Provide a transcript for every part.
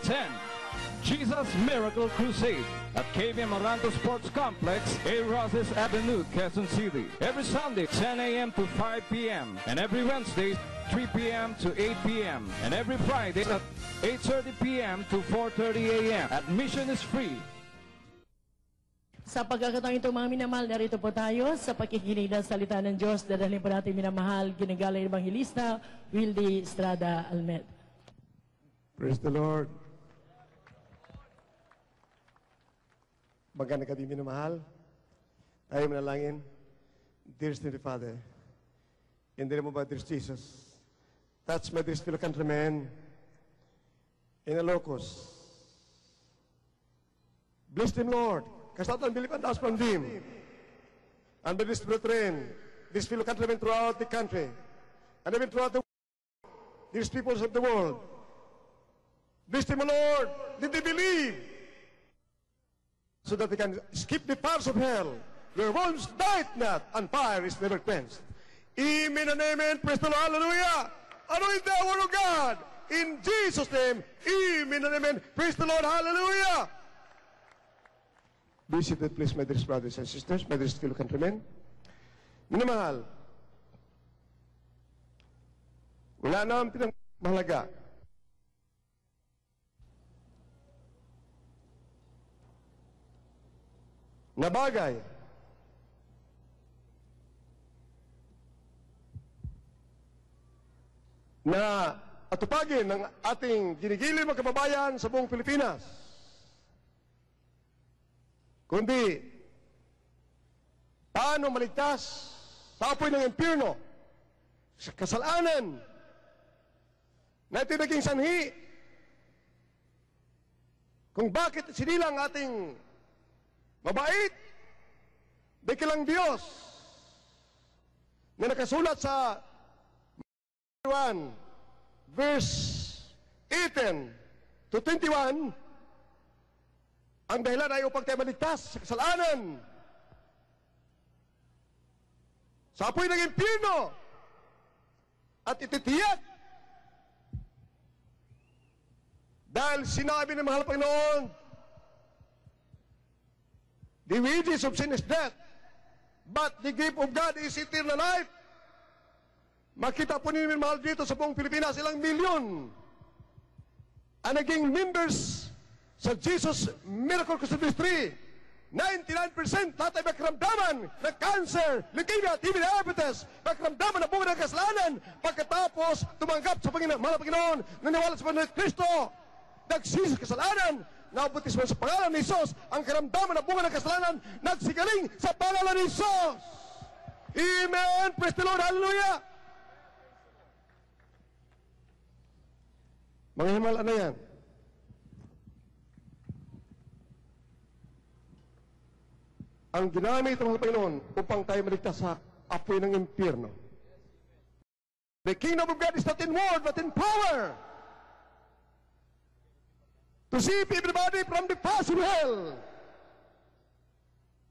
Attend Jesus Miracle Crusade at KVM Aranto Sports Complex, A. Roses Avenue, Quezon City. Every Sunday, 10 a.m. to 5 p.m. And every Wednesday, 3 p.m. to 8 p.m. And every Friday at 8:30 p.m. to 4:30 a.m. Admission is free. Sa pagkakataon ito, mga minamahal, narito po tayo sa pakikinig ng salita ng Diyos. Dadalhin po natin minamahal, ginagalay ng Evangelista, Wildy Estrada Almed. Praise the Lord. Magandang gabi, minamahal. Tayo manalangin. Dear Heavenly Father, in the name of our dear Jesus, touch my dear fellow countrymen in Ilocos. Bless them, Lord. Kasatan believe and ask from them. And by this brethren, these fellow countrymen throughout the country, and even throughout the world, these peoples of the world. Bless them, Lord. Did they believe? So that they can skip the fires of hell, where worms died not, and fire is never quenched. Amen and amen. Praise the Lord. Hallelujah. Anoint the word of God. In Jesus' name. Amen and amen. Praise the Lord. Hallelujah. Be seated, please, my dear brothers and sisters, my dear fellow countrymen. Minamahal, wala naman pinamahalaga. Na bagay na atupagin ng ating ginigiling mga kababayan sa buong Pilipinas, kundi paano maligtas sa apoy ng impyerno sa kasalanan na ito naging sanhi kung bakit sinilang ating mabait, dakilang Diyos na nakasulat sa 1 verse 18 to 21, ang dahilan ay upang tayo maligtas sa kasalanan, sa apoy ng impyerno, at ititiyak dahil sinabi ng mahal Panginoon, the wages of sin is death, but the gift of God is eternal life. Makita po ninyo mahal dito sa buong Pilipinas, ilang milyon ang naging members sa Jesus Miracle Crusade Ministry. 99% lahat ay magkaramdaman ng cancer, leukemia, TB, diabetes, magkaramdaman ng bunga ng kasalanan pagkatapos tumanggap sa mahal Panginoon, naniwala sa Panginoon Kristo, nagsisi sa kasalanan, naubutismo sa pangalan ni Jesus, ang karamdaman ng bunga ng kasalanan, nagsigaling sa pangalan ni Jesus. Amen. Praise the Lord. Hallelujah. Mga himal, ano yan? Ang ginamit ng Panginoon upang tayo maligtas sa apoy ng impyerno. The kingdom of God is not in word, but in power. To save everybody from the paths of hell,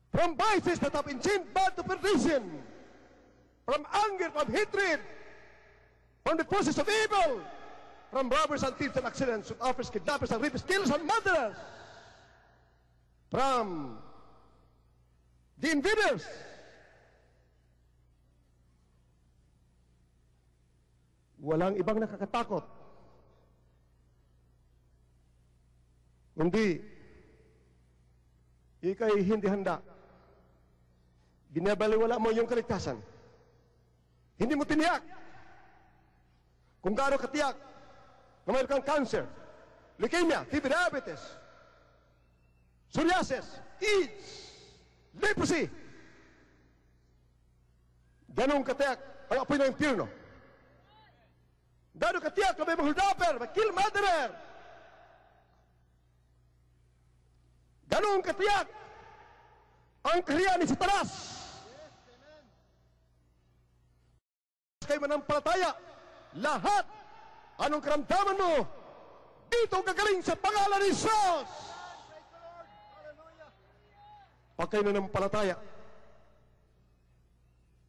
from vices that have enchained man to perdition, from anger, from hatred, from the forces of evil, from robbers and thieves and accidents, from offers, kidnappers and rapists, killers and murderers, from the invaders. Walang ibang nakakatakot kundi ika'y hindi handa. Binabaliwala mo yung kaligtasan. Hindi mo tiniyak kung gaano katiyak na mayroon kang cancer, leukemia, TB, diabetes, psoriasis, AIDS, leprosy. Ganong katiyak ang apoy ng impyerno. Ganong katiyak na may mga huldaper, may kill murderer. Ganong katiyak ang kaharian ni Satanas. Kayo manampalataya, lahat, anong karamdaman mo, dito gagaling sa pangalan ni Jesus. Pag kayo nanampalataya,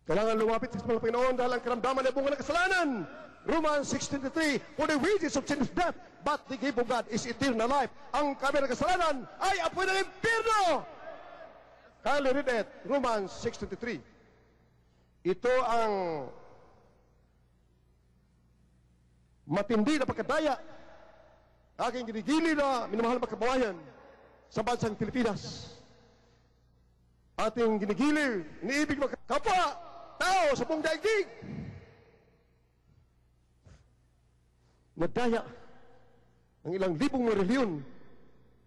kailangan lumapit sa Panginoon dahil ang karamdaman ay bunga ng kasalanan. Romans 6:23, for the wages of sin is death, but the gift of God is eternal life. Ang kami ng kasalanan ay apoy ng impyerno. Kindly read it, Romans 6:23. Ito ang matindi na pagkadaya, aking ginigili na minamahal na pagkabawayan sa bansang Pilipinas. Ating ginigili, iniibig magkapwa, tao sa buong daigdig. Nadaya ng ilang libong mga reliyon,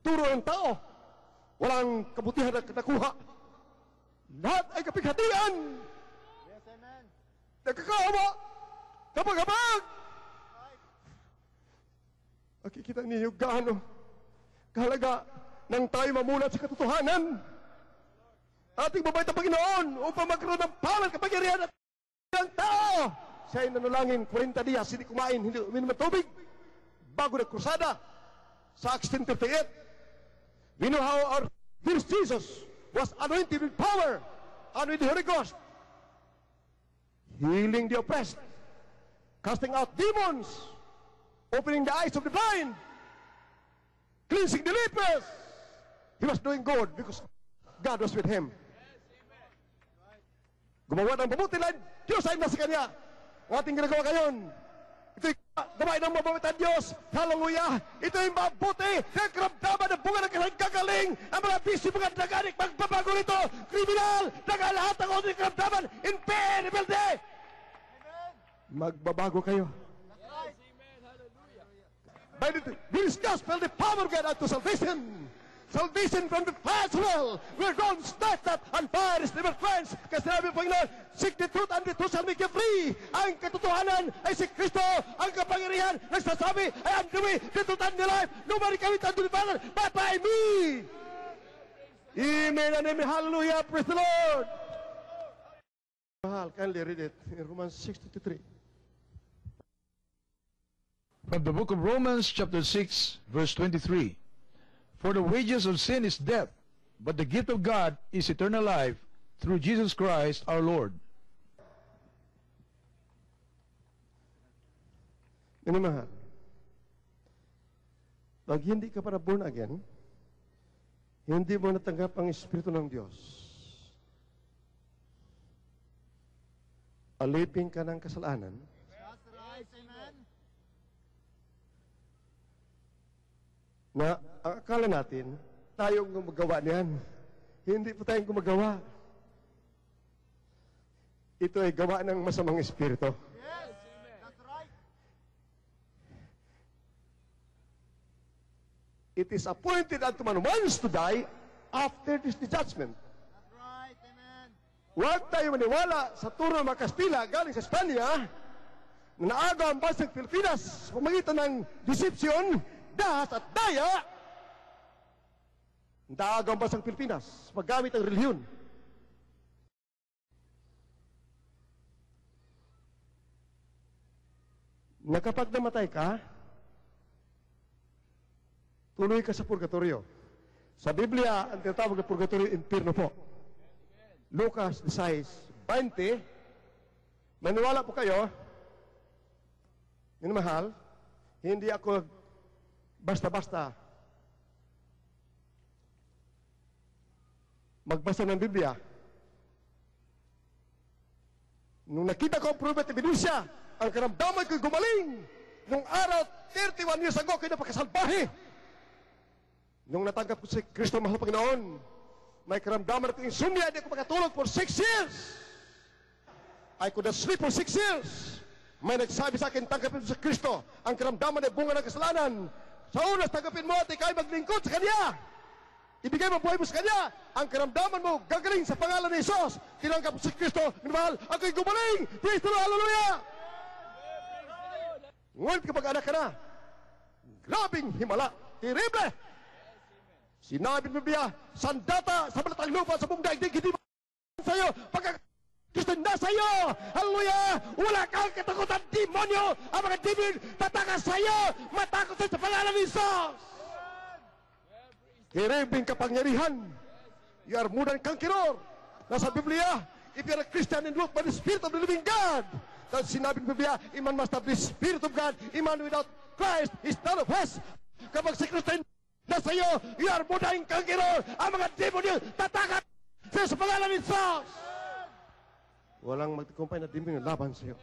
turo ng tao, walang kabutihan na nakuha. Lahat ay kapighatian. Yes, amen. Nagkakawa, kapag-habag. Makikita ninyo gaano kahalaga ng tayo mamulat sa katotohanan. Ating babayt ang Panginoon upang magkaroon ng palad kapangyarihan at ng tao. Siya ay nanalangin 40 dias, hindi kumain, hindi uminom ng tubig. Bago nagkrusada sa Acts 10:38. We know how our first Jesus was anointed with power and with the Holy Ghost, healing the oppressed, casting out demons, opening the eyes of the blind, cleansing the lepers. He was doing good because God was with him. Gumawa ng mabuti na Diyos ay nasa kanya. Ang ating ginagawa ngayon, ito'y gawain ng mababait ang Diyos. Hallelujah! Ito'y mabuti. Nagkaramdaman ng bunga ng kagaling. Ang mga bisyo, mga naganik, magbabago nito. Kriminal, nagalahat ang ating karamdaman. In pain, rebelde. Magbabago kayo. By this gospel, the power of God unto salvation. Salvation from the past well. We're going to start that and fire is never quenched. Kasi sinabi ng Panginoon, seek the truth and the truth shall make you free. Ang katotohanan ay si Kristo. Ang kapangyarihan nagsasabi, I am the way, the truth and the life. Nobody can return to the Father but by me. Amen and amen. Hallelujah. Praise the Lord. Mahal, kindly read it in Romans 6:23. From the book of Romans, chapter 6, verse 23. For the wages of sin is death, but the gift of God is eternal life through Jesus Christ our Lord. Minamahal, pag hindi ka para born again, hindi mo natanggap ang Espiritu ng Diyos, alipin ka ng kasalanan, That's right, amen. na ang akala natin, tayong gumagawa niyan. Hindi po tayong gumagawa. Ito ay gawa ng masamang espiritu. Yes, that's right. It is appointed unto man once to die, after this the judgment. That's right, amen. Huwag tayo maniwala sa turo ng mga Kastila galing sa Espanya na naagaw ang bansang Pilipinas sa pamagitan ng deception, dahas at daya. Naagaw ang bansang Pilipinas paggamit ng relihiyon. Na kapag namatay ka, tuloy ka sa purgatorio. Sa Biblia, ang tinatawag na purgatorio, impierno po. Lucas 16:20. Maniwala po kayo, minamahal, hindi ako basta-basta magbasa ng Biblia. Nung nakita ko ang prophet Ebenesia, ang karamdaman ko'y gumaling. Nung araw, 31 years ago, ko'y napakasalbahe. Nung natanggap ko si Kristo, mahal Panginoon, may karamdaman ako insomnia, hindi ako makatulog for 6 years. I could not sleep for 6 years. May nagsabi sa akin, tanggapin mo sa Kristo. Ang karamdaman ay bunga ng kasalanan. Sa unas, tanggapin mo at ikaw'y maglingkod sa Kanya. Ibigay mo buhay mo sa Kanya. Ang karamdaman mo, gagaling sa pangalan ni Jesus. Tinanggap mo si Kristo, minamahal, ako'y gumaling. Praise the Lord, hallelujah! Ngunit kapag anak ka na, grabing himala, terrible. Sinabi ng Biblia, sandata sa balatang lupa sa buong daigdig, hindi sa'yo, pagka Kristo nasa iyo, hallelujah, wala kang katakutan, demonyo, ang mga demon, tatakas sa'yo, matakot sa'yo sa pangalan ni Jesus. Terribling kapangyarihan, you are more than conqueror. Nasa Biblia, if you are a Christian and walk by the Spirit of the living God, Dahil sinabi ng Biblia, a man must have the Spirit of God. A man without Christ is none of us. Kapag si Kristo na sa iyo, iarbudahin kang Ginoon. Ang mga demonyo, tatakas sa pangalan ni Jesus. Walang magtagumpay na demonyo laban sa iyo.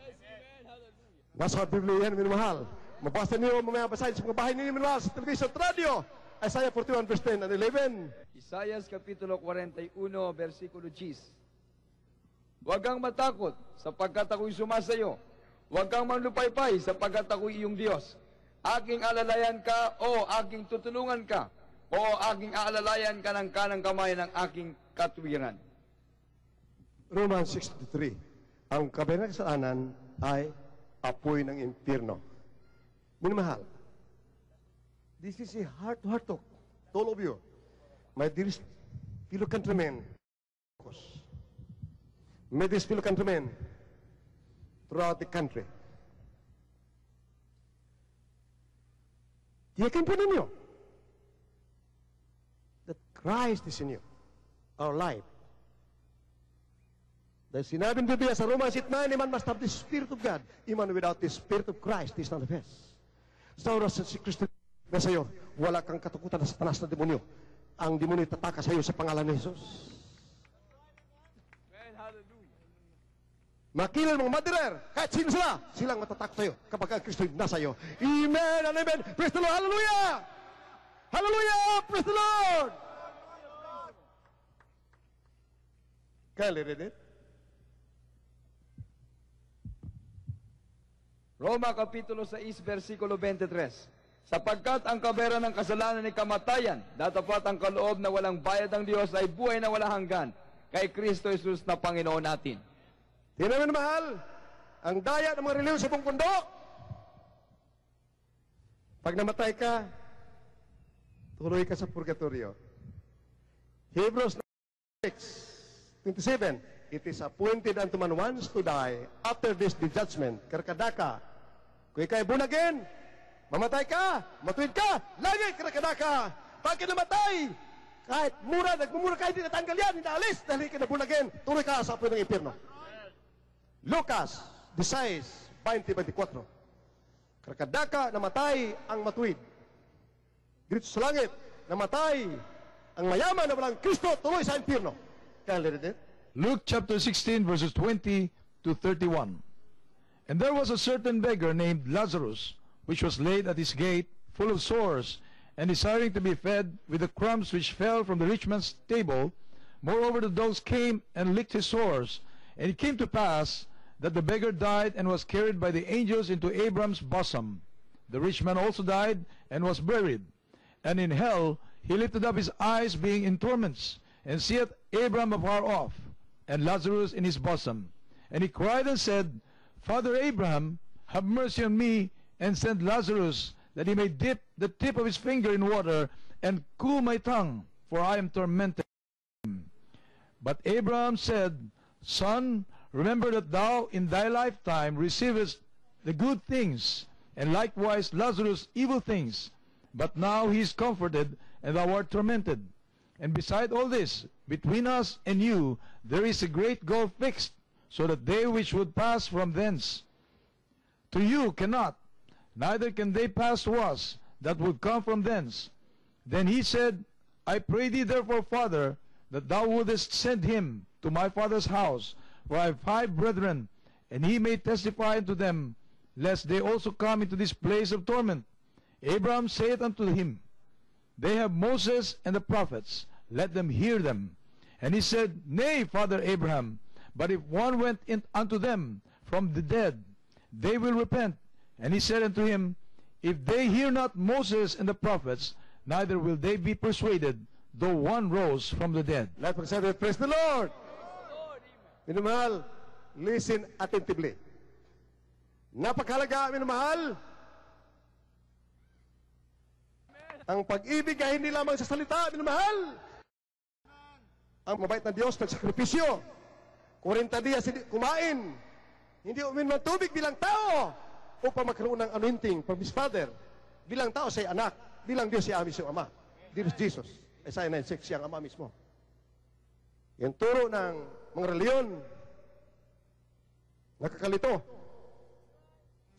Nasa Biblia yan, minumahal. Mabasa niyo, mamaya basahin sa mga bahay ninyo, minumahal, sa television at radio. Isaiah 41 verse 10 and 11. Isaias Kapitulo 41, versikulo 10. Huwag kang matakot, sapagkat ako'y sumasayo. Huwag kang manlupaypay, sapagkat ako'y iyong Diyos. Aking alalayan ka, o aking tutulungan ka, o aking aalalayan ka ng kanang kamay ng aking katuwiran. Romans 6:3. Ang kabilang kasalanan ay apoy ng impyerno. Minamahal, this is a heart-to-heart talk to all of you. My dearest fellow countrymen, my dearest fellow countrymen throughout the country, tiyakin po ninyo that Christ is in you, our life. Dahil sinabi ng Biblia sa Romans 8:9, man must have the Spirit of God. Iman without the Spirit of Christ is not of us. Sa oras si Kristo na sa iyo, wala kang katakutan na satanas na demonyo. Ang demonyo tataka sa iyo sa pangalan ni Jesus. Makilan mga madirer, kahit sino sila, silang matatakot sa iyo kapag ang Kristo nasa iyo. Amen and amen. Praise the Lord. Hallelujah! Hallelujah! Praise the Lord! Can you read it? Roma Kapitulo 6, versikulo 23. Sapagkat ang kabera ng kasalanan ay kamatayan, datapat ang kaloob na walang bayad ng Diyos ay buhay na walang hanggan, kay Kristo Jesus na Panginoon natin. Tingnan mo mahal, ang daya ng mga reliyon sa buong mundo. Pag namatay ka, tuloy ka sa purgatorio. Hebrews 6:27. It is appointed unto man once to die, after this the judgment. Karkadaka. Kung ikay bunagin, mamatay ka, matuwid ka, lagi karkadaka. Pagka namatay, kahit mura, nagmumura kahit hindi natanggal yan, hindi naalis, dahil ikay nabunagin, tuloy ka sa apoy ng impyerno. Lucas 16:20-24. Karkadaka, namatay ang matuwid. Dito sa langit, namatay ang mayaman na walang Kristo, tuloy sa impyerno. Kaya lirid it? Luke chapter 16, verses 20 to 31. And there was a certain beggar named Lazarus, which was laid at his gate, full of sores, and desiring to be fed with the crumbs which fell from the rich man's table. Moreover, the dogs came and licked his sores. And it came to pass that the beggar died and was carried by the angels into Abraham's bosom. The rich man also died and was buried. And in hell he lifted up his eyes, being in torments, and seeth Abraham afar off, and Lazarus in his bosom. And he cried and said, Father Abraham, have mercy on me, and send Lazarus, that he may dip the tip of his finger in water, and cool my tongue, for I am tormented. But Abraham said, Son, remember that thou in thy lifetime receivest the good things, and likewise Lazarus evil things. But now he is comforted, and thou art tormented. And beside all this, between us and you, there is a great gulf fixed, so that they which would pass from thence to you cannot, neither can they pass to us that would come from thence. Then he said, I pray thee therefore, Father, that thou wouldest send him to my father's house, for I have 5 brethren, and he may testify unto them, lest they also come into this place of torment. Abraham saith unto him, They have Moses and the prophets, let them hear them. And he said, Nay, Father Abraham, but if one went in unto them from the dead, they will repent. And he said unto him, If they hear not Moses and the prophets, neither will they be persuaded, though one rose from the dead. Lahat magsabi, praise the Lord! Minamahal, listen attentively. Napakahalaga, minamahal. Ang pag-ibig ay hindi lamang sa salita, minamahal. Ang mabait na Diyos nagsakripisyo. 40 dias hindi kumain. Hindi uminom ng tubig bilang tao upang magkaroon ng anointing from His Father. Bilang tao siya anak. Bilang Diyos siya amis yung Ama. This is Jesus. Isaiah 9:6 siya ang Ama mismo. Yung turo ng mga reliyon, nakakalito.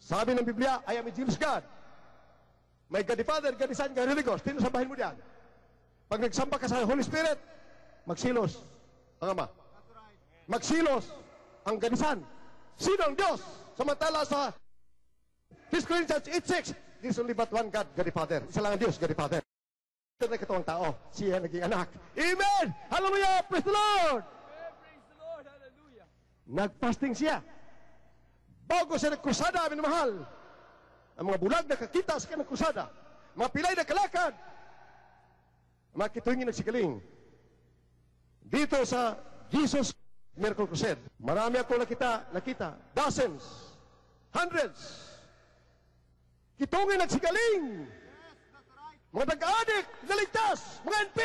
Sabi ng Biblia, I am a jealous God. May God the Father, God the Son, God the Holy Ghost. Tinusabahin mo diyan. Pag nagsamba ka sa Holy Spirit, magsilos ang Ama. Magsilos ang God the Son. Sino ang Diyos? Samantala sa 1 Corinthians 8:6, there's only but one God, God the Father. Isa lang ang Diyos, God the Father. Ito na katawang tao, siya naging anak. Amen! Hallelujah! Praise the Lord! Praise the Lord! Hallelujah! Nagfasting siya. Bago siya nagkrusada, amin mahal. Ang mga bulag na kakita sa kanang krusada. Mga pilay na kalakad. Mga kituingin nagsigaling. Dito sa Jesus Miracle Crusade, marami ako nakita, dozens, hundreds. Kitungin nagsigaling. Mga nag-adik, naligtas, mga NP,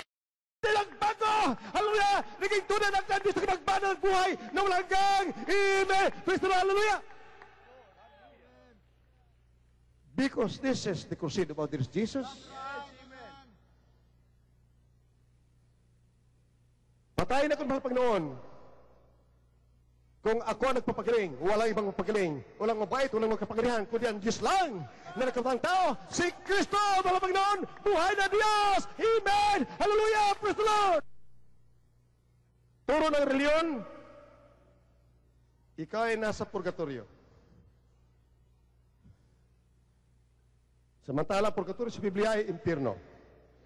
nagbago. Hallelujah! Naging tunay ng Diyos na magbago ng buhay na walang hanggang. Amen! Praise the Lord! Hallelujah! Because this is the crusade about this Jesus. Patayin ako mahal Panginoon. Kung ako nagpapagaling, walang ibang magpagaling, walang mabait, walang magkapangyarihan, kundi ang Diyos lang na nagkatang tao, si Kristo, mahal Panginoon, buhay na Diyos! Amen! Hallelujah! Praise the Lord! Turo ng reliyon, ikaw ay nasa purgatorio. Samantala, purgatorio sa Biblia ay impyerno.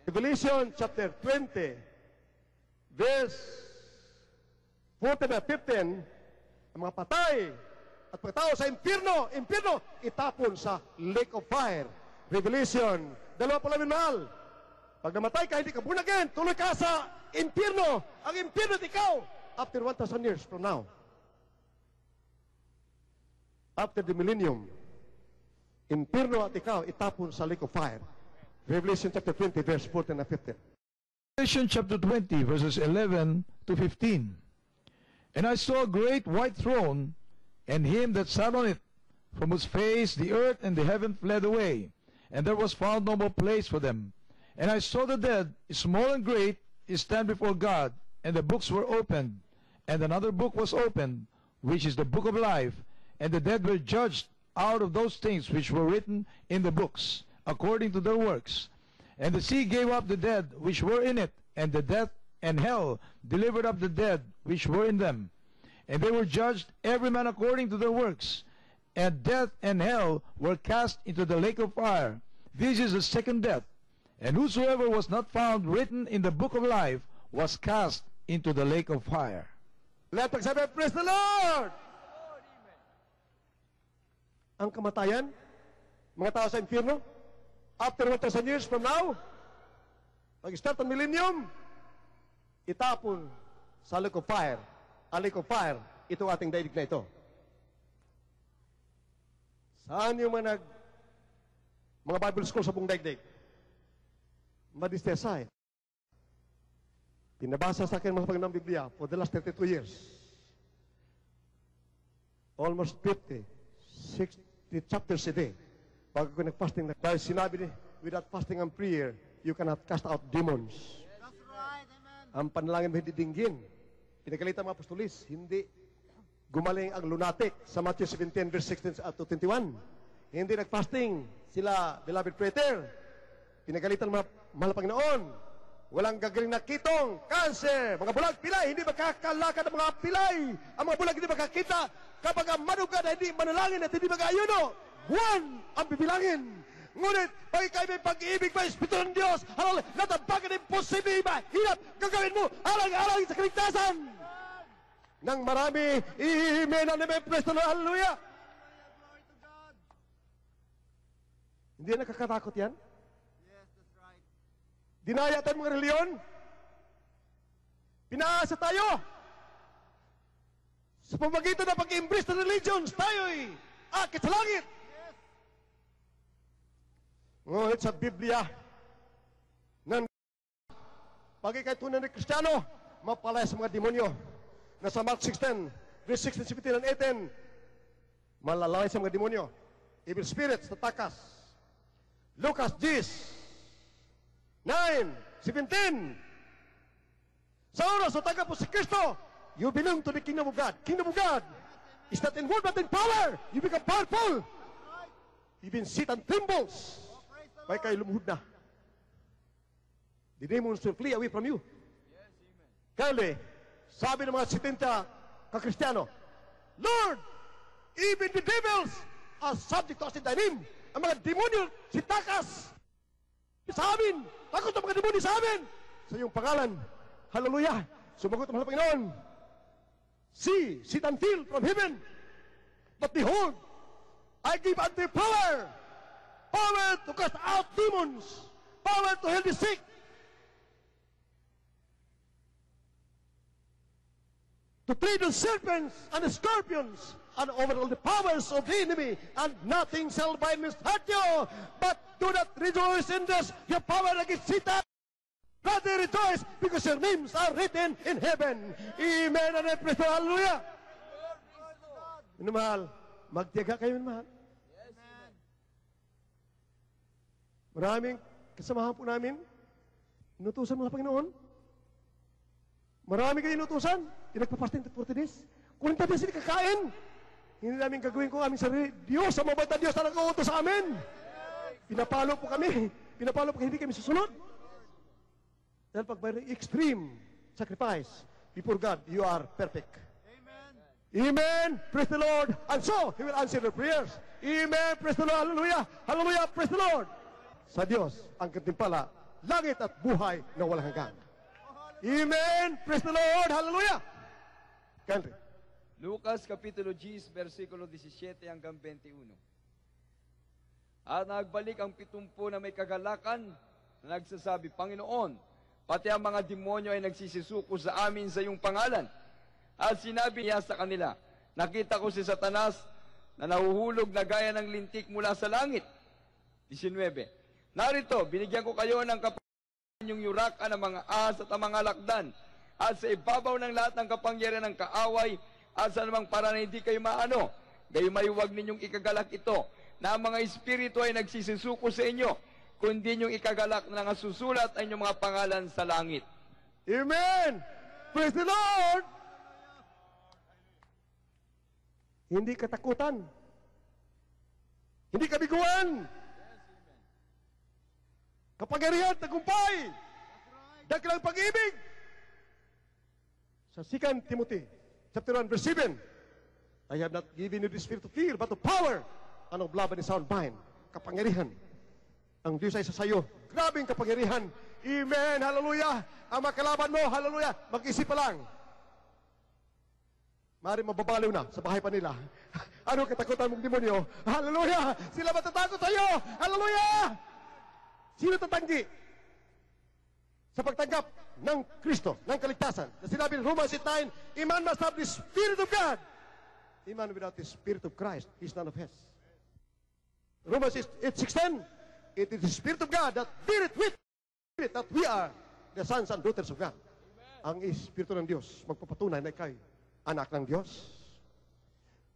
Revelation chapter 20, verse 14 na 15, ang mga patay at pagkatao sa impyerno, itapon sa lake of fire. Revelation, 2 mahal. Pag namatay ka, hindi ka born again, tuloy ka sa impyerno. Ang impyerno at ikaw, after 1,000 years from now. After the millennium, impyerno at ikaw, itapon sa lake of fire. Revelation chapter 20, verse 14 and 15. Revelation chapter 20, verses 11 to 15. And I saw a great white throne, and him that sat on it, from whose face the earth and the heaven fled away, and there was found no more place for them. And I saw the dead, small and great, stand before God, and the books were opened. And another book was opened, which is the book of life, and the dead were judged out of those things which were written in the books, according to their works. And the sea gave up the dead which were in it, and the death and hell delivered up the dead which were in them. And they were judged every man according to their works. And death and hell were cast into the lake of fire. This is the second death. And whosoever was not found written in the book of life was cast into the lake of fire. Let us say, praise the Lord! Ang kamatayan, mga tao sa impyerno, after 1,000 years from now, pag-start ang millennium, itapon sa lake of fire. Ang lake of fire, ito ating daigdig na ito. Saan yung mga Bible school sa buong daigdig? Madistesay. Pinabasa sa akin mga Panginoong Biblia for the last 32 years. Almost 50, 60 chapters a day. Pag ako nag-fasting, dahil sinabi ni, without fasting and prayer, you cannot cast out demons. That's right, amen. Ang panalangin mo hindi dinggin. Pinagalitan mga apostolis, hindi gumaling ang lunatic sa Matthew 17, verse 16 to 21. Hindi nag-fasting sila, beloved Peter. Pinagalitan mga mahal Panginoon. Walang gagaling na kitong, cancer, mga bulag, pilay, hindi makakalakad ang mga pilay. Ang mga bulag hindi makakita. Kapag ang manugad hindi manalangin at hindi mag-ayuno, buwan ang bibilangin. Ngunit, pag ikaw may pag-ibig pa, Espiritu ng Diyos, halal, natabagan ang posible ba? Hirap, gagawin mo, alang-alang sa kaligtasan. Nang marami, amen, amen, praise the Lord, hallelujah. Glory to God. Hindi nakakatakot yan? Yes, that's right. Dinaya tayo mga reliyon? Pinaasa tayo? Sa pamagitan ng pag-embrace ng religions, tayo'y akit sa langit. Ngunit sa Biblia, pag ikay tunay na Kristiyano, mapalaya sa mga demonyo. Nasa Mark 16, verse 16, 17, and 18, malalay sa mga demonyo. Evil spirits, tatakas. Lucas 10, 9, 17. Sa oras na taga po si Kristo, you belong to the kingdom of God. Kingdom of God is not in word but in power. You become powerful. Even Satan trembles. May kayo lumuhod na. The demons will flee away from you. Kaya, sabi ng mga 70 ka-Kristiyano, Lord, even the devils are subject to us in thy name. Ang mga demonyo, si takas sa amin. Takot ang mga demonyo sa amin. Sa iyong pangalan. Hallelujah. Sumagot ang mahal na Panginoon. See, sit and feel from heaven. But behold, I give unto you power. Power to cast out demons. Power to heal the sick. To tread on serpents and scorpions and over all the powers of the enemy, and nothing shall by means hurt you. But do not rejoice in this, your power against Satan. Rather rejoice, because your names are written in heaven. Amen and praise the Lord. Hallelujah. Minamahal, magtiyaga kayo, minamahal. Maraming kasamahan po namin, inutusan mga Panginoon. Marami kayo inutusan. Yung nagpa-fasting 40 days. 40 days hindi kakain. Hindi namin gagawin ko aming sarili. Diyos, ang mabait na Diyos na nag-uutos sa amin. Pinapalo po kami. Pinapalo po hindi kami susunod. Dahil pag may extreme sacrifice before God, you are perfect. Amen. Amen. Praise the Lord. And so, He will answer your prayers. Amen. Praise the Lord. Hallelujah. Hallelujah. Praise the Lord. Sa Diyos, ang gantimpala, langit at buhay na walang hanggan. Amen. Praise the Lord. Hallelujah. Country. Lucas Kapitulo 10, versikulo 17 hanggang 21. At nagbalik ang 70 na may kagalakan na nagsasabi, Panginoon, pati ang mga demonyo ay nagsisisuko sa amin sa iyong pangalan. At sinabi niya sa kanila, nakita ko si Satanas na nahuhulog na gaya ng lintik mula sa langit. 19. Narito, binigyan ko kayo ng yung yurakan ng mga ahas at ang mga lakdan, at sa ibabaw ng lahat ng kapangyarihan ng kaaway, at sa namang para na hindi kayo maano, gayon may huwag ninyong ikagalak ito, na ang mga espiritu ay nagsisisuko sa inyo, kundi ninyong ikagalak na nasusulat ang inyong mga pangalan sa langit. Amen! Praise the Lord! Hindi katakutan. Hindi kabiguan. Kapangyarihan, tagumpay. Dakilang pag-ibig. Sa 2 Timothy, chapter 1, verse 7, I have not given you the spirit of fear, but of power, and of love and a sound mind. Kapangyarihan. Ang Diyos ay sa sayo. Grabing kapangyarihan. Amen. Hallelujah. Ang makalaban mo, hallelujah. Mag-isip pa lang. Maaaring mababaliw na sa bahay pa nila. Ano katakutan mong demonyo? Hallelujah. Sila matatakot sa iyo. Hallelujah. Sino tatanggi sa pagtanggap ng Kristo, ng kaligtasan? Na sinabi ng Romans 8:9, a man must have the Spirit of God. A man without the Spirit of Christ is none of his. Romans 8:16, it is the Spirit of God that beareth witness that we are the sons and daughters of God. Ang Espiritu ng Diyos magpapatunay na ikay anak ng Diyos.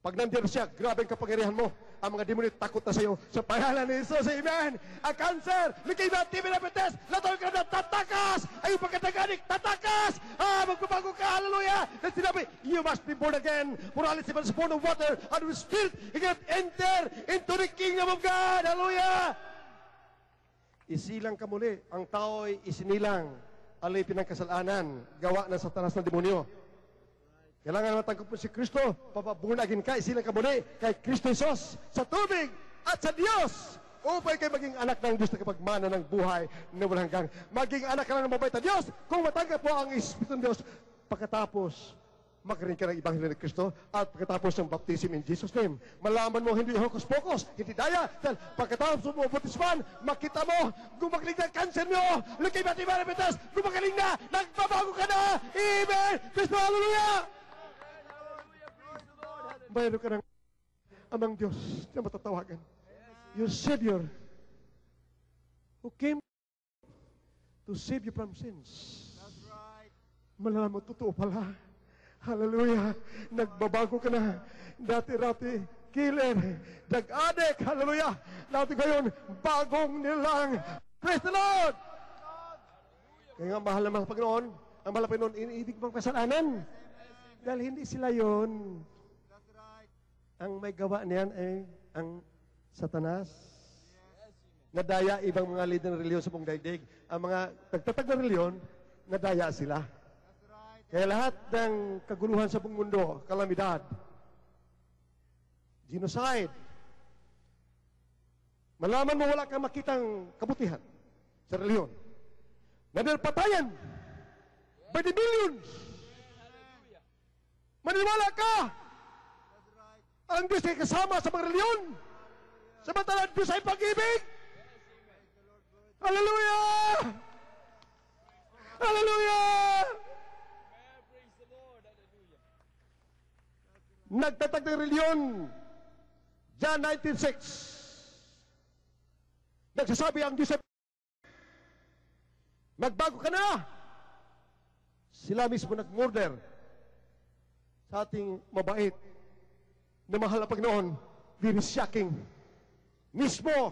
Pag nandiyan siya, grabe ang kapangyarihan mo. Ang mga demonyo takot na sa iyo. Sa pangalan ni Jesus, amen. Ang cancer, leukemia, TB, diabetes, latawag ka na, tatakas! Ay, pagkataganik, tatakas! Magbabago ka, hallelujah! At sinabi, you must be born again. For all is born of water and with spirit, you can enter into the kingdom of God, hallelujah! Isilang ka muli. Ang tao ay isinilang. Alipin ng kasalanan. Gawa ng Satanas ng demonyo. Kailangan matangkap po si Kristo, papabunakin ka, isilang ka muli kay Kristo Jesus sa tubig at sa Diyos upay kayo maging anak ng Diyos na kapagmana ng buhay na walang hanggan. Maging anak ka lang ng mabait na Diyos kung matanggap po ang Espiritu ng Diyos pagkatapos makarinig ka ng Ebanghelyo ni Kristo at pagkatapos ng baptism in Jesus' name. Malaman mo hindi hocus-pocus, hindi daya. Dahil pagkatapos mo baptisman, makita mo, gumagaling na cancer nyo, leukemia, TB, diabetes, gumagaling na, nagbabago ka na. Amen! Kristo, hallelujah! Mayroon ka ng amang Diyos na matatawagan. Your Savior who came to save you from sins. That's right. Malalaman mo, totoo pala. Hallelujah. Nagbabago ka na. Dati-rati, killer, drug-addict. Hallelujah. Dati ngayon, bagong nilang. Praise the Lord! Kaya nga, mahal na mga Panginoon, ang mahal na Panginoon, iniibig mong kasalanan. Dahil hindi sila yon. That's right. Ang may gawa niyan ay ang Satanas, nadaya ibang mga leader ng reliyon sa buong daigdig. Ang mga nagtatag ng reliyon, nadaya sila. Kaya lahat ng kaguluhan sa buong mundo, kalamidad, genocide, malaman mo wala kang makitang kabutihan sa reliyon. Nanirpatayan by the billions. Maniwala ka! Ang Diyos ay kasama sa mga reliyon. Samantalang Diyos ay pag-ibig. Hallelujah! Hallelujah! Nagtatag ng reliyon, John 19:6. Nagsasabi ang Diyos ay magbago ka na. Sila mismo nag-murder sa ating mabait na mahal na Panginoon. Very shocking. Mismo,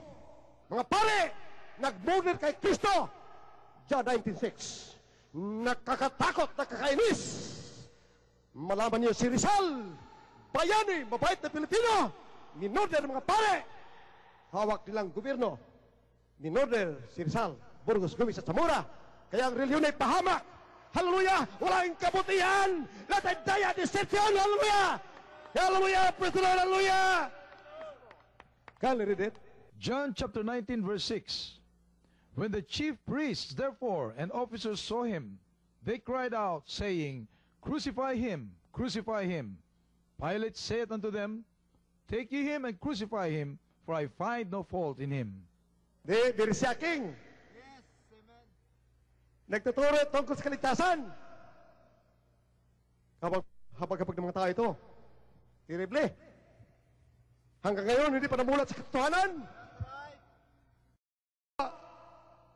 mga pare, nag-murder kay Kristo. John 19:6. Nakakatakot, nakakainis. Malaman niyo si Rizal, bayani, mabait na Pilipino, minurder mga pare. Hawak nilang gobyerno. Minurder si Rizal, Burgos, Gumis at Zamora. Kaya ang reliyon ay pahamak. Hallelujah! Walang kabutihan! Lahat ay daya, deception! Hallelujah! Hallelujah! Praise the Lord! Hallelujah! Can you read it? John chapter 19, verse 6. When the chief priests, therefore, and officers saw him, they cried out, saying, Crucify him! Crucify him! Pilate saith unto them, Take ye him and crucify him, for I find no fault in him. Very shocking. Yes, amen. Nagtuturo tungkol sa kaligtasan. Kapag ng mga tao ito, terrible. Hanggang ngayon, hindi pa namulat sa katotohanan.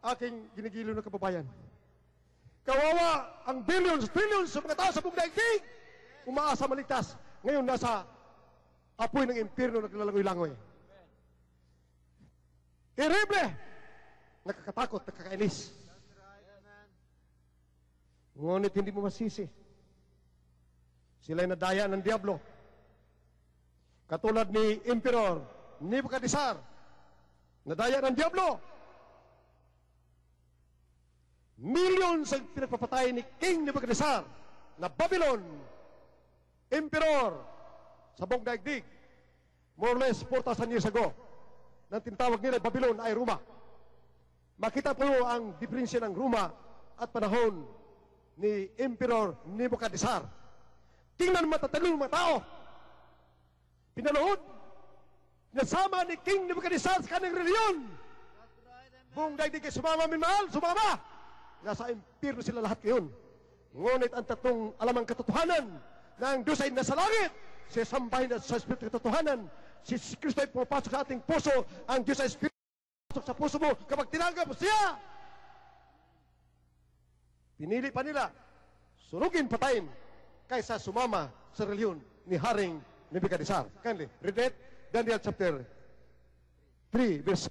Aking ginigilo na kababayan. Kawawa ang billions, trillions sa mga tao sa buong daigdig. Umaasa maligtas. Ngayon, nasa apoy ng impyerno naglalagoy-langoy. Terrible! Nakakatakot, nakakainis. Ngunit hindi mo masisi. Sila'y nadaya ng Diablo. Katulad ni Emperor Nebuchadnezzar. Nadaya ng Diablo. Millions ang pinagpapatay ni King Nebuchadnezzar na Babylon Emperor sa buong daigdig. More or less 4,000 years ago. Nang tinatawag nila Babylon ay Roma. Makita po ang diferensya ng Roma at panahon ni Emperor Nebuchadnezzar. Tingnan matatalong mga tao. Pinanood. Nasama ni King Nebuchadnezzar sa kanyang reliyon. Buong daigdig ay sumama, minmahal, sumama. Nasa impyerno sila lahat ngayon. Ngunit ang tatlong alamang katotohanan na ang Diyos ay nasa langit. Siya sambahin sa Espiritu katotohanan. Si Kristo ay pumapasok sa ating puso. Ang Diyos ay Espiritu pumapasok sa puso mo kapag tinanggap mo siya. Pinili pa nila sunugin, patayin kaysa sumama sa reliyon ni Haring Nebuchadnezzar. Kindly read it. Daniel chapter 3 verse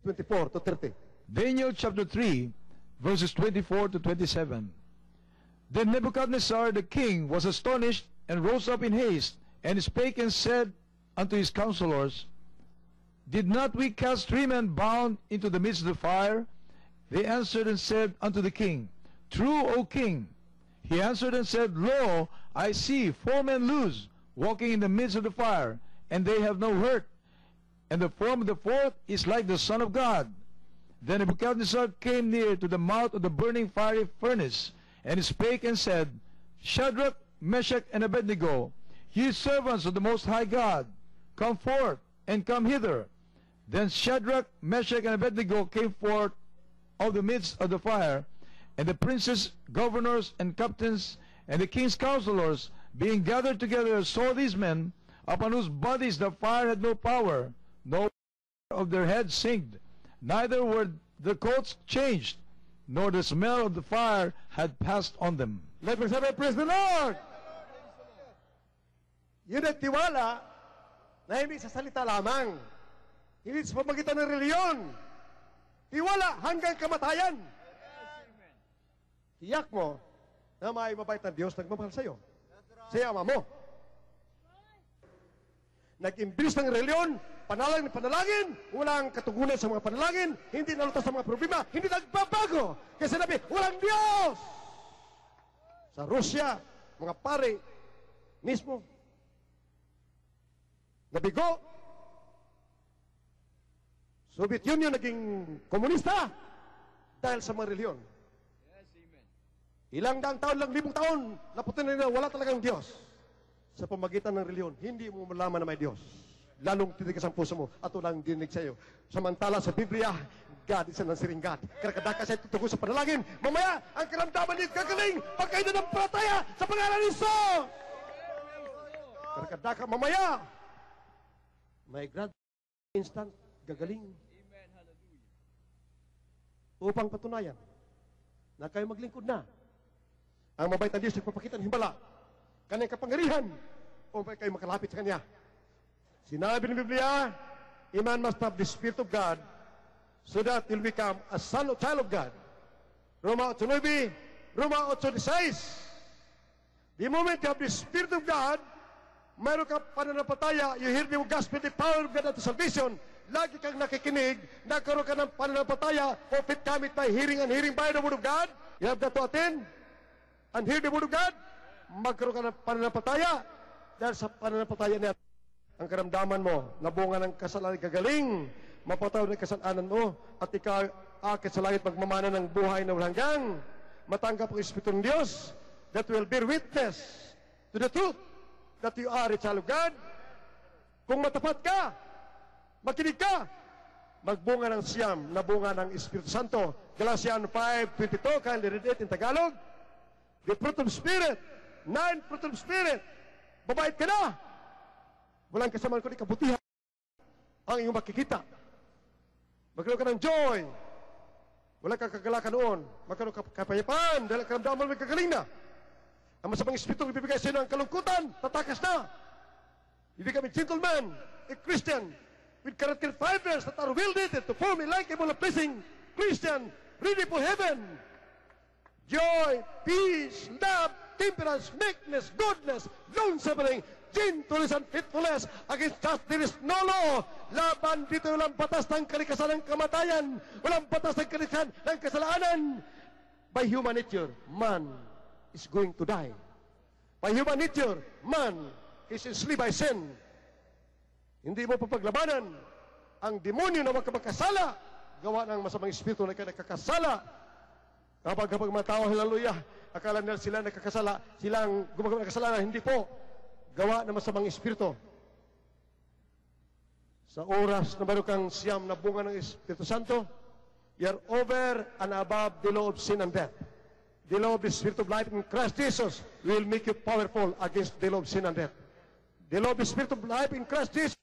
24 to 30. Daniel chapter 3, verses 24 to 27. Then Nebuchadnezzar the king was astonished, and rose up in haste, and spake and said unto his counselors, Did not we cast 3 men bound into the midst of the fire? They answered and said unto the king, True, O king. He answered and said, Lo, I see 4 men loose, walking in the midst of the fire, and they have no hurt. And the form of the 4th is like the Son of God. Then Nebuchadnezzar came near to the mouth of the burning fiery furnace, and spake and said, Shadrach, Meshach, and Abednego, ye servants of the Most High God, come forth, and come hither. Then Shadrach, Meshach, and Abednego came forth of the midst of the fire, and the princes, governors, and captains, and the king's counselors, being gathered together, saw these men, upon whose bodies the fire had no power, no of their heads singed, neither were the coats changed, nor the smell of the fire had passed on them. Let me say, praise the Lord! Yun ang tiwala na hindi sa salita lamang. Hindi sa pamagitan ng reliyon. Tiwala hanggang kamatayan. Tiyak mo na may mabait na Diyos nagmamahal sa iyo. Sa ama mo. Nag-imbis ng reliyon panalangin, walang katugunan sa mga panalangin, hindi nalutas sa mga problema, hindi nagbabago. Kasi sinabi, walang Diyos! Sa Rusya, mga pare, mismo, nabigo. Soviet Union naging komunista dahil sa mga reliyon. Ilang daang taon lang, 1,000 taon, naputin na nila, wala talagang Diyos. Sa pamagitan ng reliyon, hindi mo malaman na may Diyos. Lalong titigas ang puso mo at walang dinig sa iyo. Samantala sa Biblia, God is an answering God. Karakadaka siya tutugo sa panalangin. Mamaya, ang karamdaman niya gagaling pagkain ng palataya sa pangalan ni Jesus. Karakadaka, mamaya, may grad instant gagaling. Upang patunayan na kayo maglingkod na. Ang mabait na Diyos nagpapakita ng himbala, kanyang kapangyarihan, upang kayo makalapit sa Kanya. Sinabi ng Biblia, a man must have the Spirit of God so that he'll become a son or child of God. Roma 8:9, Roma 8:16. The moment you have the Spirit of God, mayroon ka pananampalataya, you hear the gospel, the power of God unto salvation, lagi kang nakikinig, nagkaroon ka ng pananampalataya, faith cometh by hearing and hearing by the word of God. You have that to attend and hear the word of God, magkaroon ka ng pananampalataya. Dahil sa pananampalataya niya, ang karamdaman mo, nabunga ng kasalanan, gagaling, mapatawad ng kasalanan mo, at ikaw akit sa langit magmamana ng buhay na walang hanggang, matanggap ang Espiritu ng Diyos that will bear witness to the truth that you are a child of God. Kung matapat ka, makinig ka, magbunga ng siyam na bunga ng Espiritu Santo. Galatians 5:22, kindly read it in Tagalog. The fruit of Spirit, 9 fruit of Spirit. Babait ka na. Walang kasamaan kundi kabutihan ang iyong makikita. Magkaroon ka ng joy. Walang kakagalakan noon. Magkaroon ka kapayapaan dahil karamdaman mo kagaling na. Ang masamang Espiritu ang ibibigay sa iyo ng kalungkutan, tatakas na. You become a gentleman, a Christian, with character fibers that are well knitted to form a likeable, pleasing Christian, ready for heaven. Joy, peace, love, temperance, meekness, goodness, long-suffering, gentleness, and faithfulness. Against such there is no law. Laban dito walang batas ng kalikasan ng kamatayan. Walang batas ng kalikasan ng kasalanan. By human nature, man is going to die. By human nature, man is enslaved by sin. Hindi mo papaglabanan ang demonyo na magkasala. Gawa ng masamang espiritu na nakakasala. Kapag mga tao, hallelujah, akala nila sila nakakasala, silang gumagawa ng kasalanan, hindi po. Gawa ng masamang espiritu. Sa oras na meron kang siyam na bunga ng Espiritu Santo, you're over and above the law of sin and death. The law of the Spirit of life in Christ Jesus will make you powerful against the law of sin and death. The law of the Spirit of life in Christ Jesus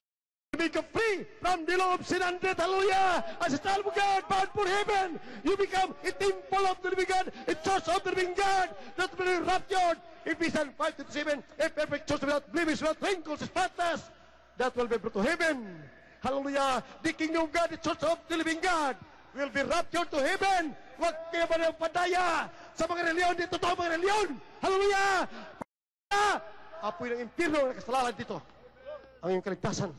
will make you free from the law of sin and death. Hallelujah! As a child of God, bound for heaven, you become a temple of the living God, a church of the living God, that will be raptured. Ephesians 5:27, a perfect church without blemish, without wrinkles, spotless, that will be brought to heaven. Hallelujah! The kingdom of God, the church of the living God, will be raptured to heaven. Huwag kayo ba ng padaya sa mga reliyon, di totoo mga reliyon. Hallelujah! Apoy ng impyerno na kasalanan dito. Ang iyong kaligtasan.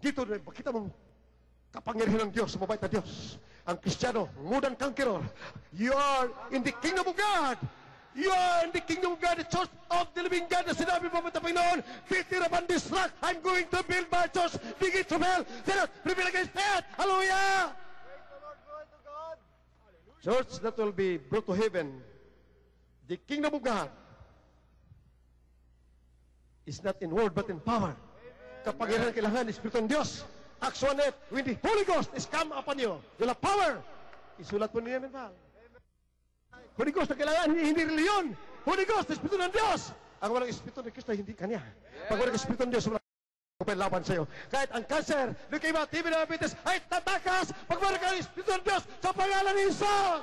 Dito na makita mong kapangyarihan ng Diyos, mabait na Diyos. Ang Kristiyano, more than conqueror. You are in the kingdom of God. You are in the kingdom of God, the church of the living God. Na sinabi po mga Panginoon, Peter upon this rock, I'm going to build my church. The gates of hell, cannot prevail against that. Hallelujah! Church that will be brought to heaven, the kingdom of God is not in word but in power. Kapangyarihan kailangan ng Espiritu ng Diyos. Acts 1:8, when the Holy Ghost is come upon you, you'll have power. Isulat po niya, Mental. Holy Ghost na kailangan, hindi reliyon. Holy Ghost, Espiritu ng Diyos. Ang walang Espiritu ng Kristo, hindi Kanya. Pag walang Espiritu ng Diyos, walang laban sa iyo. Kahit ang cancer, leukemia, TB, diabetes, ay tatakas pag walang ang Espiritu ng Diyos sa pangalan ni Jesus.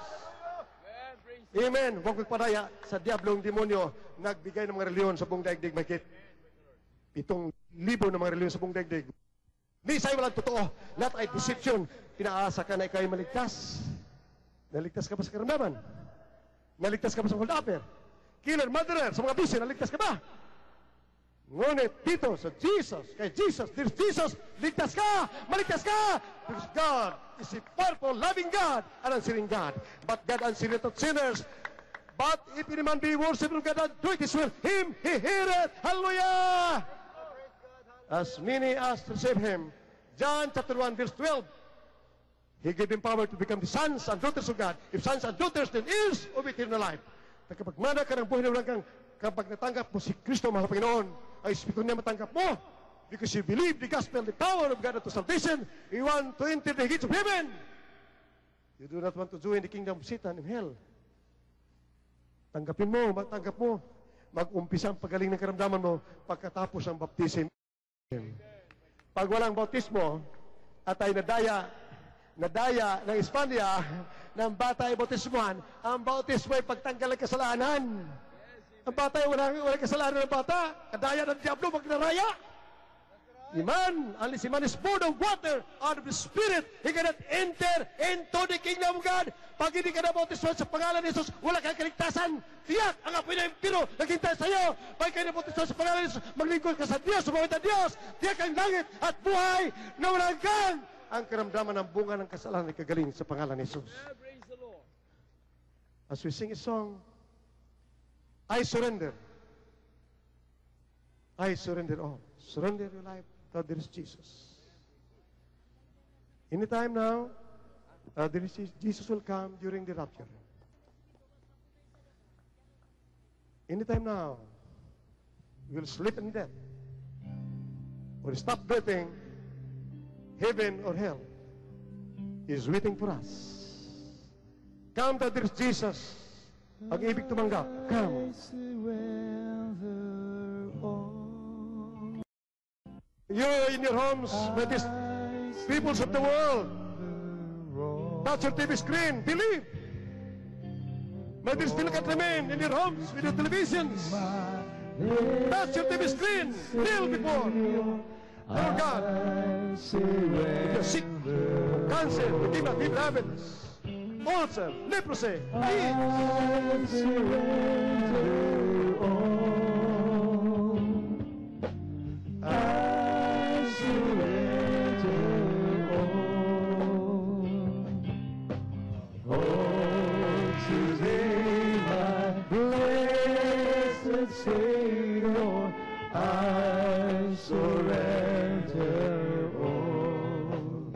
Amen. Huwag magpadaya sa diablong demonyo nagbigay ng mga reliyon sa buong daigdig. Mahigit 7,000 na mga reliyon sa buong daigdig. Nisay walang totoo. Lahat ay deception. Pinaasa ka na ikaw ay maligtas. Naligtas ka ba sa karamdaman? Naligtas ka ba sa hold-upper? Killer, murderer, sa mga bisyo, naligtas ka ba? Ngunit dito sa Jesus, kay Jesus, there's Jesus, ligtas ka, maligtas ka. Because God is a powerful, loving God, and answering God. But God answereth not sinners. But if any man be worshipful God and do it his will, him he heareth. Hallelujah! As many as receive him. John chapter 1 verse 12. He gave them power to become the sons and daughters of God. If sons and daughters, then heirs of eternal life. Kapag mana ka ng buhay na walang kang, kapag natanggap mo si Kristo, mga Panginoon, ay Espiritu niya matanggap mo. Because you believe the gospel, the power of God unto salvation, you want to enter the gates of heaven. You do not want to join the kingdom of Satan in hell. Tanggapin mo, matanggap mo. Mag-umpisa ang pagaling ng karamdaman mo pagkatapos ang baptism. Pag walang bautismo at ay nadaya ng Espanya ng bata ay bautismuhan, ang bautismo ay pagtanggal ng kasalanan. Ang bata ay walang kasalanan ng bata. Kadaya ng Diablo pag naraya. Iman, unless a man is born of water, out of the Spirit, he cannot enter into the kingdom of God. Pag hindi ka na bautismo sa pangalan ni Jesus, wala kang kaligtasan. Tiyak ang apoy ng impiro naghintay sa iyo. Pag kayo na bautismo sa pangalan ni Jesus, maglingkod ka sa Diyos, sumawit ang Diyos. Tiyak ang langit at buhay na walang hanggan. Ang karamdaman ng bunga ng kasalanan ay kagaling sa pangalan ni Jesus. As we sing a song, I surrender. I surrender all. Surrender your life. God, there is Jesus. Anytime now, Jesus will come during the rapture. Anytime now, we will sleep in death or stop breathing. Heaven or hell is waiting for us. Come, that there is Jesus. Ang ibig tumanggap. Come. You in your homes, with these peoples of the world, touch your TV screen, believe. May there still can remain in your homes with your televisions. Touch your TV screen, kneel before our God. If you're sick, cancer, leukemia, deep diabetes, ulcer, leprosy, AIDS. Savior, I surrender all.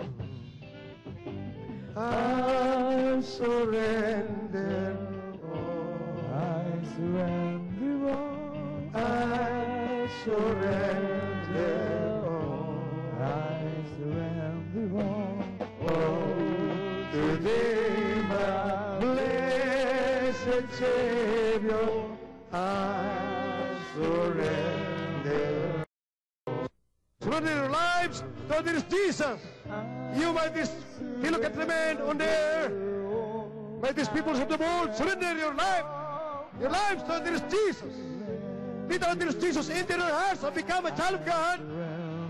I surrender all. I surrender all. I surrender all. I surrender all. Oh, today, my blessed Savior, I surrender. Surrender your lives. God, there is Jesus. You might be still can remain on there. May these peoples of the world surrender your life. Your lives, God, there is Jesus. Without there is Jesus, enter your hearts and become a child of God.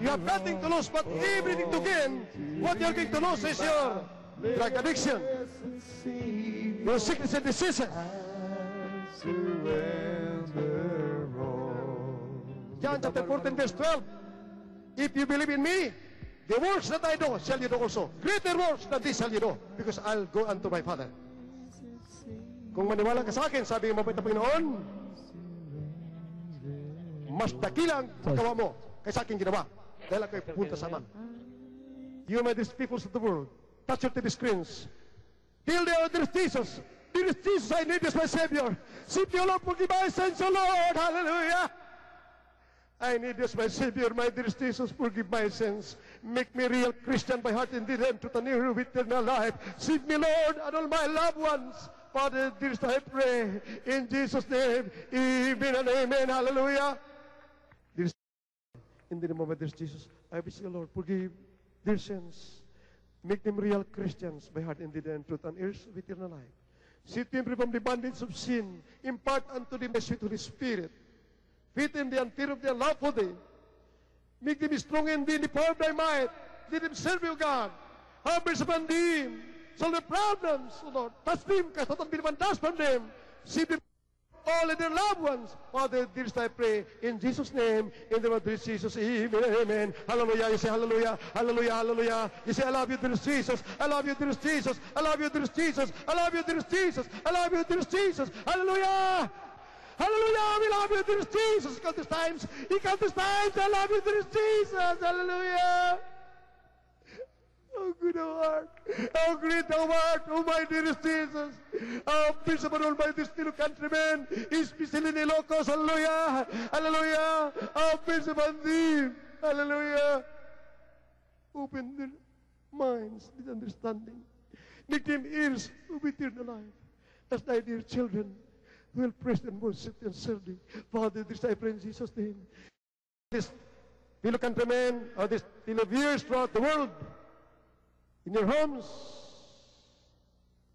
You have nothing to lose but everything to gain. What you're going to lose is your drug addiction, your sickness and diseases. John chapter 14 verse 12. If you believe in me, the works that I do shall you do also. Greater works than this shall you do, because I'll go unto my Father. Kung maniwala ka sa akin, sabi ng mabait na Panginoon, mas dakilang paggawa mo kaysa aking ginawa, dahil ako'y pupunta sa Ama. You, my these peoples of the world, touch your TV screens. Till there is Jesus. There is Jesus, I need this, my Savior. Save me, O Lord, forgive my sins, O Lord. Hallelujah. I need this, my Savior, my dear Jesus, forgive my sins. Make me real Christian by heart and deed, and to the near of eternal life. Save me, Lord, and all my loved ones. Father, dearest, I pray in Jesus' name. Amen and amen. Hallelujah. Dearest, in the name of my dear Jesus, I wish you, Lord, forgive their sins. Make them real Christians by heart and deed, and truth, and heirs of eternal life. Set them free from the bondage of sin. Impart unto them the sweet Holy Spirit. Feed them the fear of their love for thee. Make them strong in thee in the power of thy might. Let them serve you, God. Have mercy upon them. Solve their problems, O Lord. Touch them, cast out the bitterness from them. Save them all of their loved ones. Father, dearest, I pray in Jesus' name, in the name of dearest Jesus, amen, amen. Hallelujah. You say hallelujah, hallelujah, hallelujah. You say, I love you, dearest Jesus. I love you, dearest Jesus. I love you, dearest Jesus. I love you, dearest Jesus. I love you, dearest Jesus. Hallelujah. Hallelujah. We love you, dearest Jesus. Countless times. He countless times. I love you, dearest Jesus. Hallelujah. Oh, good thou art. How great thou art, oh my dearest Jesus. How peace upon all my fellow countrymen, especially in Ilocos. Hallelujah. Hallelujah. How peace upon thee. Hallelujah. Open their minds with understanding. Make them ears of eternal life. As thy dear children will praise and worship and serve thee. Father, this I pray in Jesus' name. This fellow countrymen, or this fellow viewers throughout the world, in your homes,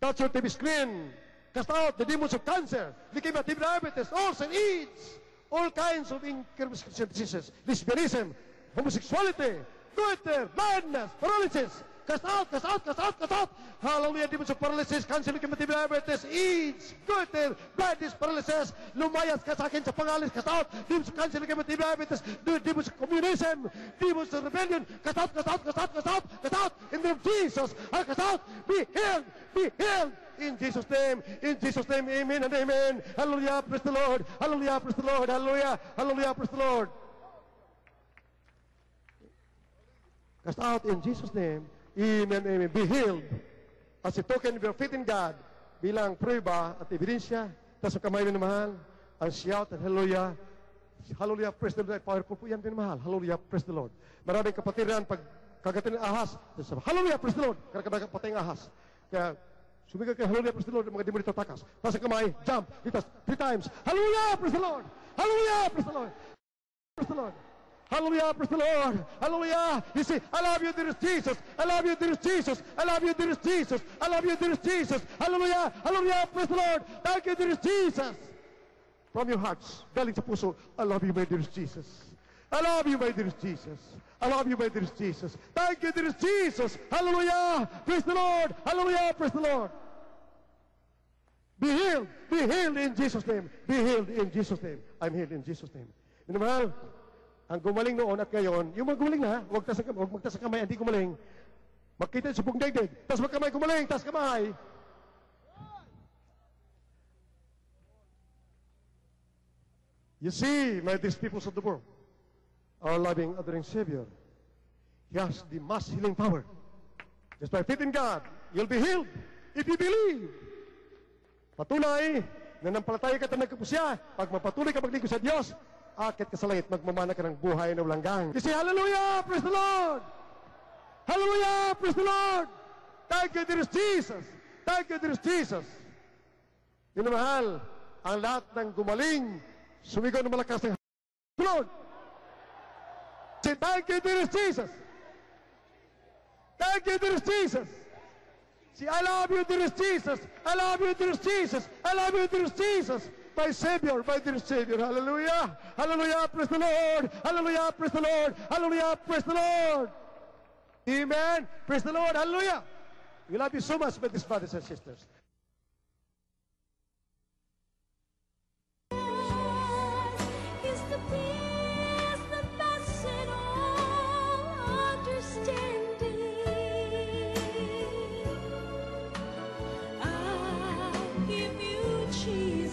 touch your TV screen, cast out the demons of cancer, leukemia, diabetes, ulcers, and AIDS, all kinds of incurable diseases, lesbianism, homosexuality, goiter, blindness, paralysis. Cast out, cast out, cast out, cast out. Hallelujah, demons of paralysis, cancer, leukemia, diabetes, AIDS, goiter, blindness, paralysis, lumayas ka sa akin sa pangalis, cast out. Demons of cancer, leukemia, diabetes, demons of communism, demons of rebellion, cast out, cast out, cast out, cast out, cast out. In the name of Jesus, cast out, be healed, be healed. In Jesus' name, amen and amen. Hallelujah, praise the Lord. Hallelujah, praise the Lord. Hallelujah, hallelujah, praise the Lord. Cast out in Jesus' name. Amen, amen. Be healed as a token of your faith in God, bilang prueba at ebidensya. Tapos ang kamay minamahal, ang shout and hallelujah. Hallelujah, praise the Lord. Powerful po yan minamahal. Hallelujah, praise the Lord. Maraming kapatiran pag kagatin ng ahas. Hallelujah, praise the Lord. Karagadagang patay ng ahas. Kaya sumigaw kayo, hallelujah, praise the Lord. Mga demonyo tatakas. Tapos ang kamay, jump. Itas, 3 times. Hallelujah, praise the Lord. Hallelujah, praise the Lord. Praise the Lord. Hallelujah, praise the Lord. Hallelujah. You see, I love you, dearest Jesus. I love you, dearest Jesus. I love you, dearest Jesus. I love you, dearest Jesus. Hallelujah. Hallelujah, praise the Lord. Thank you, dearest Jesus. From your hearts, galing sa puso, I love you, my dearest Jesus. I love you, my dearest Jesus. I love you, my dearest Jesus. Thank you, dearest Jesus. Hallelujah. Praise the Lord. Hallelujah, praise the Lord. Be healed in Jesus' name. Be healed in Jesus' name. I'm healed in Jesus' name. Minamahal, ang gumaling noon at ngayon, yung mga gumaling na, huwag magtas sa kamay, hindi gumaling. Makita sa buong daigdig. Tas magkamay gumaling, tas kamay. You see, my dear peoples of the world, our loving, adoring Savior, He has the mass healing power. Just by faith in God, you'll be healed if you believe. Patunay, nanampalataya ka at nagkapusya, pag mapatuloy ka maglingkod sa Diyos, akit ka sa langit, magmamana ka ng buhay na walang hanggan. Kasi hallelujah, praise the Lord! Hallelujah, praise the Lord! Thank you, dearest Jesus! Thank you, dearest Jesus! Minamahal, ang lahat ng gumaling, sumigaw ng malakas ng Lord! Say, thank you, dearest Jesus! Thank you, dearest Jesus! See, I love you, dearest Jesus! I love you, dearest Jesus! I love you, dearest Jesus! My Savior, my dear Savior, hallelujah, hallelujah, praise the Lord, hallelujah, praise the Lord, hallelujah, praise the Lord. Amen, praise the Lord, hallelujah. We love you so much, my dear brothers and sisters. Is the peace that passeth all understanding. I give you Jesus.